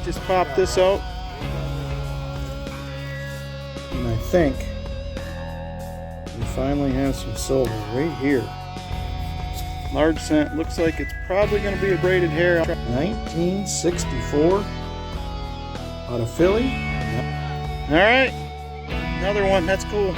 Just pop this out. And I think we finally have some silver right here. Large cent. Looks like it's probably going to be a braided hair. 1964 out of Philly. All right. Another one. That's cool.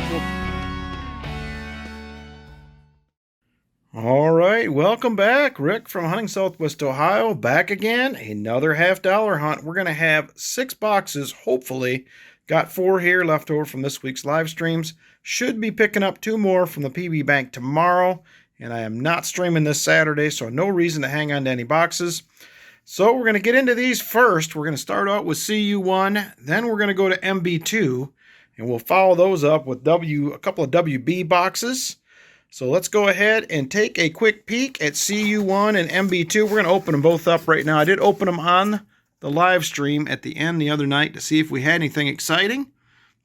All right. Welcome back. Rick from Hunting Southwest Ohio. Back again. Another $50 hunt. We're going to have 6 boxes, hopefully. Got 4 here left over from this week's live streams. Should be picking up 2 more from the PB Bank tomorrow. And I am not streaming this Saturday, so no reason to hang on to any boxes. So we're going to get into these first. We're going to start out with CU1. Then we're going to go to MB2. And we'll follow those up with a couple of WB boxes. So let's go ahead and take a quick peek at CU1 and MB2. We're going to open them both up right now. I did open them on the live stream at the end the other night to see if we had anything exciting.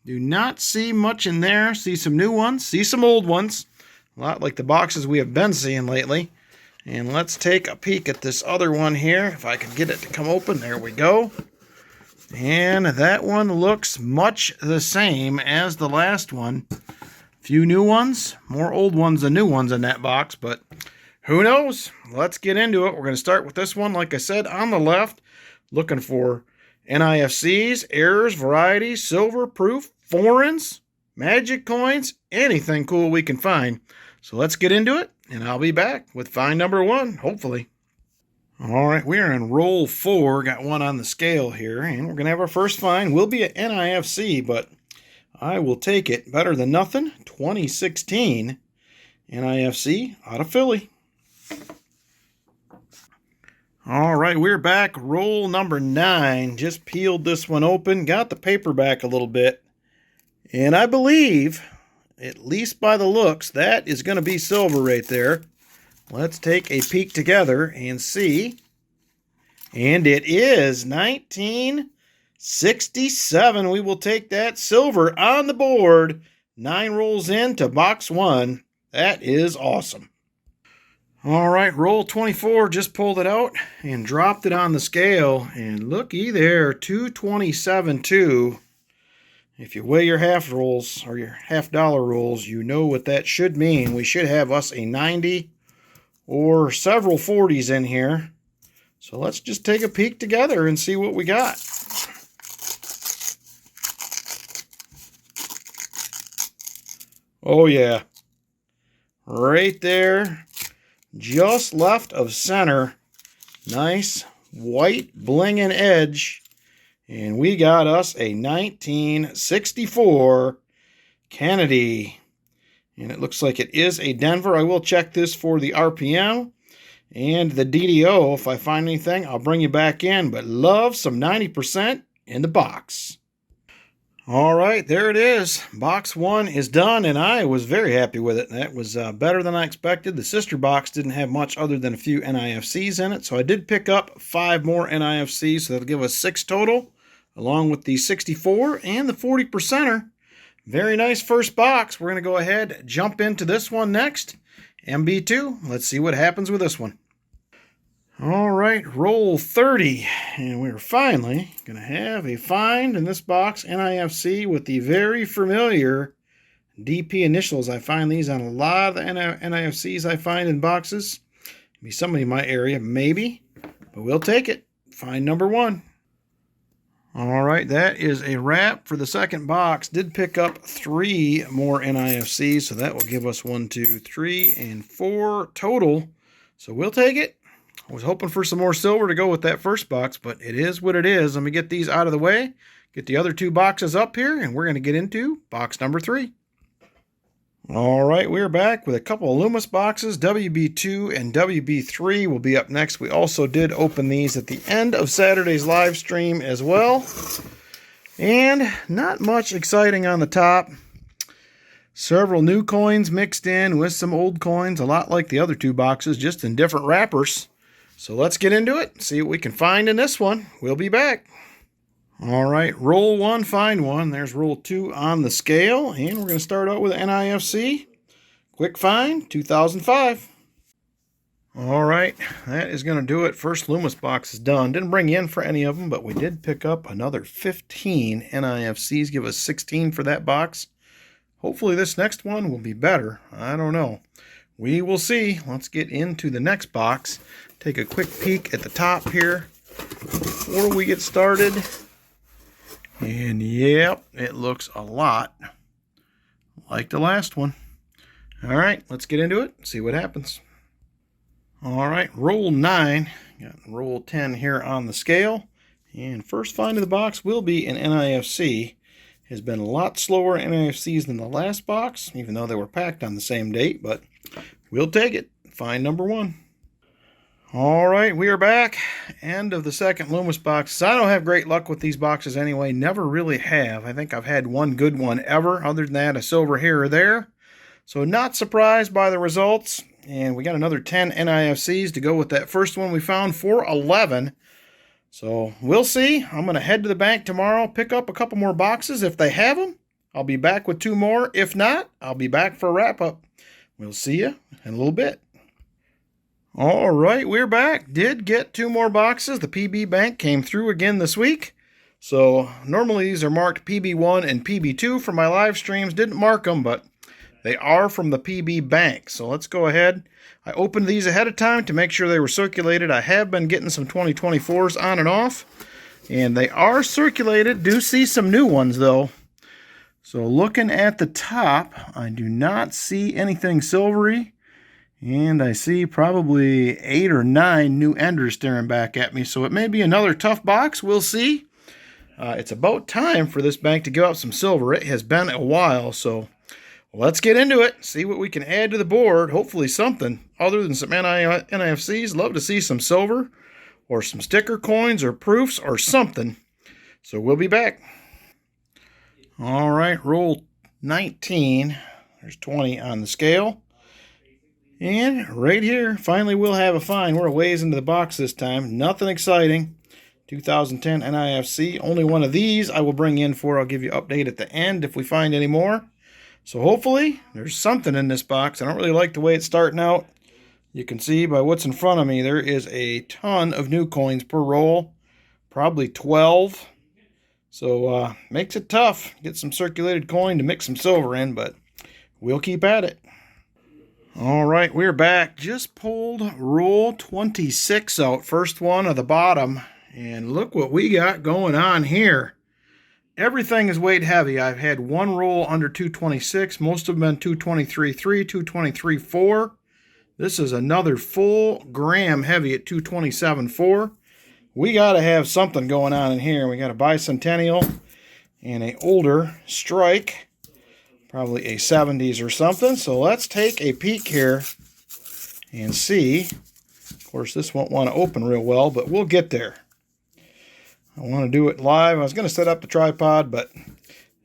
Do not see much in there. See some new ones. See some old ones. A lot like the boxes we have been seeing lately. And let's take a peek at this other one here. If I can get it to come open. There we go. And that one looks much the same as the last one. Few new ones. More old ones than new ones in that box. But who knows? Let's get into it. We're going to start with this one. Like I said, on the left. Looking for NIFCs, errors, varieties, silver, proof, foreigns, magic coins, anything cool we can find. So let's get into it, and I'll be back with find number 1, hopefully. All right, we are in roll 4. Got one on the scale here, and we're going to have our first find. Will be an NIFC, but I will take it. Better than nothing. 2016 NIFC out of Philly. All right, we're back. Roll number 9. Just peeled this one open. Got the paper back a little bit. And I believe, at least by the looks, that is going to be silver right there. Let's take a peek together and see. And it is 1967. We will take that silver on the board. 9 rolls into box 1. That is awesome. All right, roll 24. Just pulled it out and dropped it on the scale. And looky there, 227.2. If you weigh your half rolls or your $50 rolls, you know what that should mean. We should have us a 90 or several 40s in here. So let's just take a peek together and see what we got. Oh yeah, right there, just left of center. Nice white blinging edge. And we got us a 1964 Kennedy. And it looks like it is a Denver. I will check this for the RPM and the DDO. If I find anything, I'll bring you back in. But love some 90% in the box. All right, there it is. Box 1 is done, and I was very happy with it. That was better than I expected. The sister box didn't have much other than a few NIFCs in it. So I did pick up 5 more NIFCs, so that'll give us 6 total, along with the 64 and the 40%er. Very nice first box. We're going to go ahead, jump into this one next. MB2. Let's see what happens with this one. All right, roll 30. And we're finally going to have a find in this box, NIFC, with the very familiar DP initials. I find these on a lot of the NIFCs I find in boxes. Maybe somebody in my area, maybe. But we'll take it. Find number 1. All right, that is a wrap for the second box. Did pick up 3 more NIFCs, so that will give us 1, 2, 3, and 4 total. So we'll take it. I was hoping for some more silver to go with that first box, but it is what it is. Let me get these out of the way, get the other 2 boxes up here, and we're going to get into box number 3. All right, we're back with a couple of Loomis boxes. WB2 and WB3 will be up next. We also did open these at the end of Saturday's live stream as well. And not much exciting on the top. Several new coins mixed in with some old coins, a lot like the other 2 boxes, just in different wrappers. So let's get into it, see what we can find in this one. We'll be back. All right, roll 1, find 1. There's roll 2 on the scale, and we're going to start out with NIFC. Quick find, 2005. All right, that is going to do it. First Loomis box is done. Didn't bring in for any of them, but we did pick up another 15 NIFCs. Give us 16 for that box. Hopefully this next one will be better. I don't know. We will see. Let's get into the next box. Take a quick peek at the top here before we get started. And yep, it looks a lot like the last one. All right, let's get into it, see what happens. All right, roll 9. Got roll 10 here on the scale. And first find of the box will be an NIFC. Has been a lot slower NIFCs than the last box, even though they were packed on the same date, but we'll take it. Find number 1. All right, we are back. End of the second Loomis box. I don't have great luck with these boxes anyway. Never really have. I think I've had one good one ever. Other than that, a silver here or there. So not surprised by the results. And we got another 10 NIFCs to go with that first one we found for 11. So we'll see. I'm going to head to the bank tomorrow, pick up a couple more boxes. If they have them, I'll be back with 2 more. If not, I'll be back for a wrap-up. We'll see you in a little bit. All right, we're back. Did get 2 more boxes. The PB Bank came through again this week. So normally these are marked PB1 and PB2 for my live streams. Didn't mark them, but they are from the PB Bank. So let's go ahead. I opened these ahead of time to make sure they were circulated. I have been getting some 2024s on and off, and they are circulated. Do see some new ones, though. So looking at the top, I do not see anything silvery, and I see probably 8 or 9 new enders staring back at me. So it may be another tough box. We'll see. It's about time for this bank to give out some silver. It has been a while, so let's get into it, see what we can add to the board. Hopefully something other than some NIFCs. Love to see some silver or some sticker coins or proofs or something. So we'll be back. All right, roll 19. There's 20 on the scale. And right here, finally we'll have a find. We're a ways into the box this time. Nothing exciting. 2010 NIFC. Only one of these I will bring in for. I'll give you an update at the end if we find any more. So hopefully there's something in this box. I don't really like the way it's starting out. You can see by what's in front of me, there is a ton of new coins per roll. Probably 12. So makes it tough. Get some circulated coin to mix some silver in, but we'll keep at it. All right, we're back. Just pulled roll 26 out. First one of the bottom. And look what we got going on here. Everything is weighed heavy. I've had one roll under 226. Most of them been 223.3, 223.4. This is another full gram heavy at 227.4. We got to have something going on in here. We got a bicentennial and an older strike. Probably a 70s or something. So let's take a peek here and see. Of course, this won't want to open real well, but we'll get there. I want to do it live. I was going to set up the tripod, but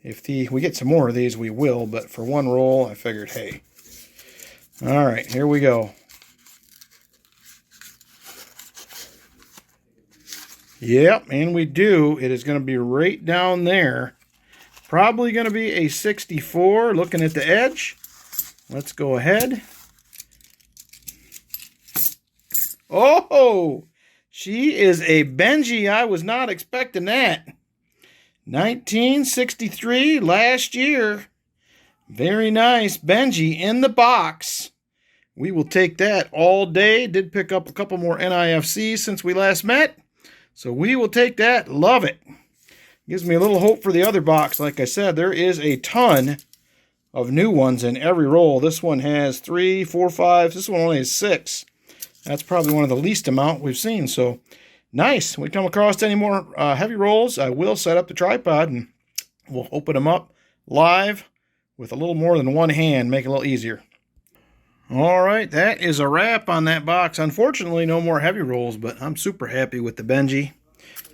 if we get some more of these, we will. But for one roll, I figured, hey. All right, here we go. Yep, and we do. It is going to be right down there. Probably going to be a 64, looking at the edge. Let's go ahead. Oh! She is a Benji. I was not expecting that. 1963, last year. Very nice. Benji in the box. We will take that all day. Did pick up a couple more NIFCs since we last met. So we will take that. Love it. Gives me a little hope for the other box. Like I said, there is a ton of new ones in every roll. This one has 3, 4, 5. This one only has 6. That's probably one of the least amount we've seen. So nice. When we come across any more heavy rolls, I will set up the tripod and we'll open them up live with a little more than one hand, make it a little easier. All right, that is a wrap on that box. Unfortunately, no more heavy rolls, but I'm super happy with the Benji.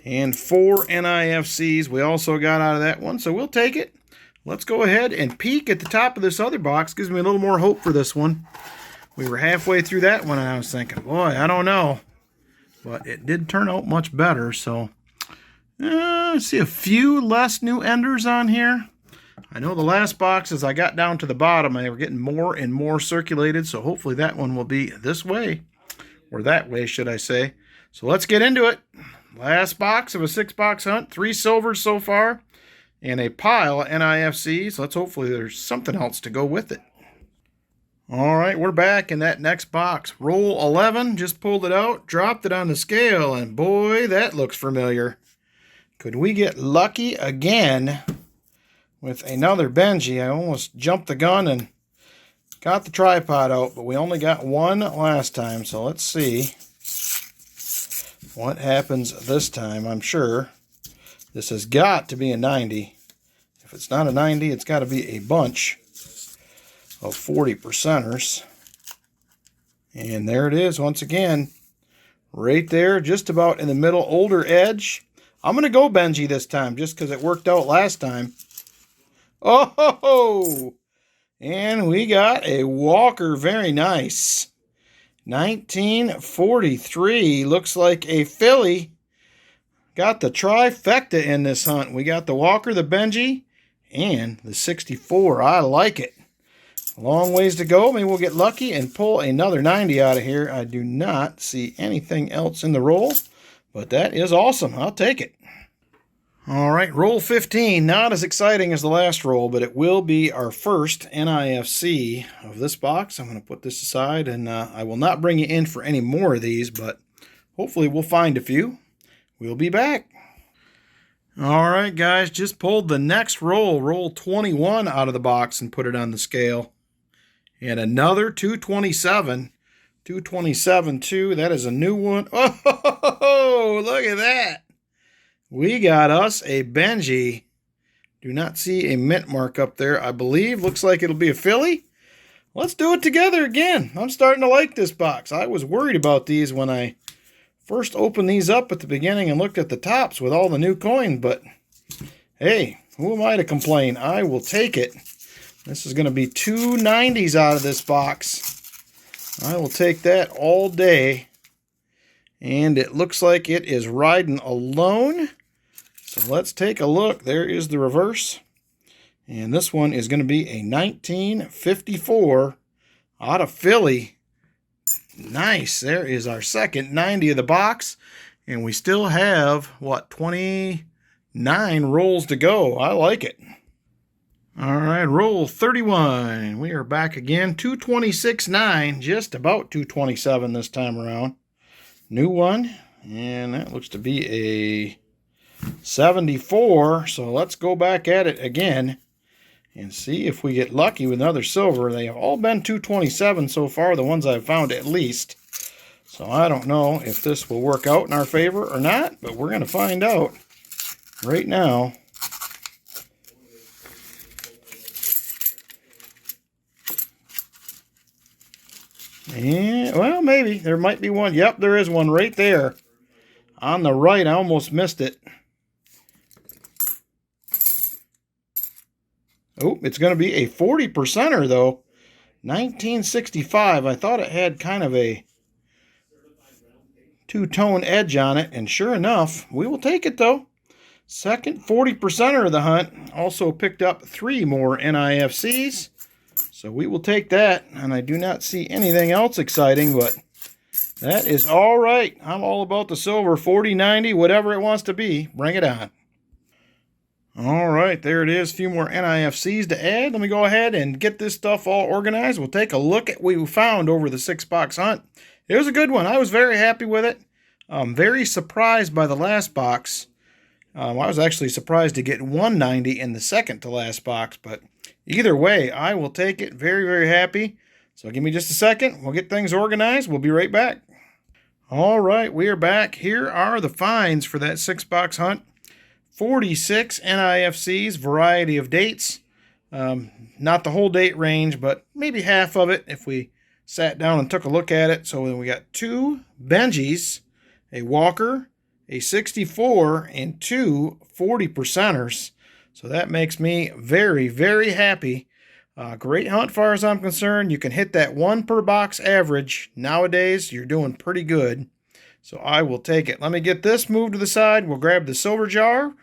And 4 NIFCs we also got out of that one, so we'll take it. Let's go ahead and peek at the top of this other box. Gives me a little more hope for this one. We were halfway through that one, and I was thinking, boy, I don't know. But it did turn out much better, so I see a few less new enders on here. I know the last box, as I got down to the bottom, they were getting more and more circulated, so hopefully that one will be this way. or that way, should I say. So let's get into it. Last box of a 6-box hunt. 3 silvers so far, and a pile of NIFCs. Let's hopefully there's something else to go with it. All right, we're back in that next box. Roll 11, just pulled it out, dropped it on the scale, and boy, that looks familiar. Could we get lucky again with another Benji? I almost jumped the gun and got the tripod out, but we only got one last time, so let's see what happens this time. I'm sure this has got to be a 90. If it's not a 90, it's got to be a bunch of 40%ers. And there it is once again. Right there, just about in the middle, older edge. I'm going to go Benji this time just because it worked out last time. Oh! And we got a Walker. Very nice. 1943. Looks like a filly. Got the trifecta in this hunt. We got the Walker, the Benji, and the 64. I like it. Long ways to go. Maybe we'll get lucky and pull another 90 out of here. I do not see anything else in the roll, but that is awesome. I'll take it. All right, roll 15. Not as exciting as the last roll, but it will be our first NIFC of this box. I'm going to put this aside, and I will not bring you in for any more of these, but hopefully we'll find a few. We'll be back. All right, guys, just pulled the next roll, roll 21 out of the box and put it on the scale. And another 227. 227 too. That is a new one. Oh, look at that. We got us a Benji. Do not see a mint mark up there, I believe. Looks like it'll be a filly. Let's do it together again. I'm starting to like this box. I was worried about these when I first opened these up at the beginning and looked at the tops with all the new coin, but hey, who am I to complain? I will take it. This is going to be 2 90s out of this box. I will take that all day. And it looks like it is riding alone. So let's take a look. There is the reverse. And this one is going to be a 1954 out of Philly. Nice. There is our second 90 of the box. And we still have, what, 29 rolls to go. I like it. All right, roll 31. We are back again. 226.9, just about 227 this time around. New one, and that looks to be a 74. So let's go back at it again and see if we get lucky with another silver. They have all been 227 so far, the ones I've found at least. So I don't know if this will work out in our favor or not, but we're going to find out right now. And, well, maybe. There might be one. Yep, there is one right there. On the right, I almost missed it. Oh, it's going to be a 40%er, though. 1965. I thought it had kind of a two-tone edge on it, and sure enough, we will take it, though. Second 40%er of the hunt. Also picked up 3 more NIFCs. So we will take that, and I do not see anything else exciting, but that is all right. I'm all about the silver, 40, 90, whatever it wants to be. Bring it on. All right, there it is. A few more NIFCs to add. Let me go ahead and get this stuff all organized. We'll take a look at what we found over the 6-box hunt. It was a good one. I was very happy with it. Very surprised by the last box. I was actually surprised to get 190 in the second to last box, but either way, I will take it. Very, very happy. So give me just a second. We'll get things organized. We'll be right back. All right, we are back. Here are the finds for that 6-box hunt. 46 NIFCs, variety of dates. Not the whole date range, but maybe half of it if we sat down and took a look at it. So then we got 2 Benjis, a Walker, a 64, and 2 40%ers. So that makes me very, very happy. Great hunt far as I'm concerned. You can hit that 1 per box average. Nowadays, you're doing pretty good. So I will take it. Let me get this moved to the side. We'll grab the silver jar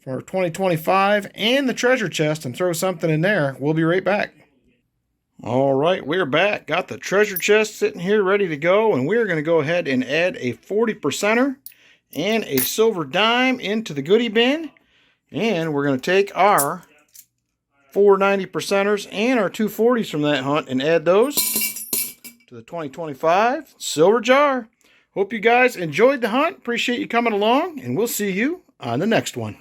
for 2025 and the treasure chest and throw something in there. We'll be right back. All right, we're back. Got the treasure chest sitting here ready to go, and we're going to go ahead and add a 40%er and a silver dime into the goodie bin. And we're going to take our 4 90%ers and our 240s from that hunt and add those to the 2025 silver jar. Hope you guys enjoyed the hunt. Appreciate you coming along, and we'll see you on the next one.